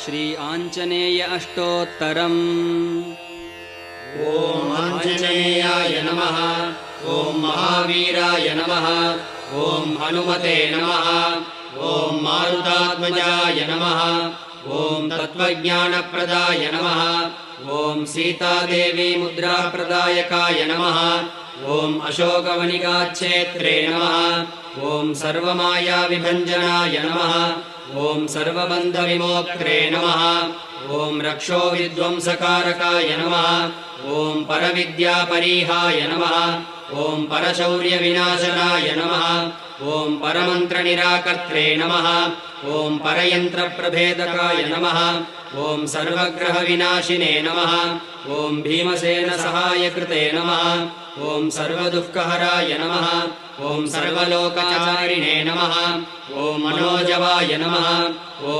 श्री आञ्जनेय अष्टोत्तरम्। ॐ आञ्जनेयाय नमः। ॐ महावीराय नमः। ॐ हनुमते नमः। ॐ मारुतात्मजाय नमः। ॐ तत्त्वज्ञानप्रदाय नमः। ॐ सीतादेवी मुद्राप्रदायकाय नमः। ॐ अशोकवनिकाच्छेत्रे नमः। ॐ सर्वमायाविभञ्जनाय नमः। ॐ सर्वबन्धविमोक्त्रे नमः। ॐ रक्षोविध्वंसकारकाय नमः। ॐ परविद्यापरीहाय नमः। ॐ परशौर्यविनाशनाय नमः। ॐ परमन्त्रनिराकर्त्रे नमः। ॐ परयन्त्रप्रभेदकाय नमः। ॐ सर्वग्रहविनाशिने नमः। ॐ भीमसेनसहायकृते नमः। ॐ सर्वदुःखहराय नमः। ॐ सर्वलोकाचारिणे नमः। ॐ मनोजवाय नमः।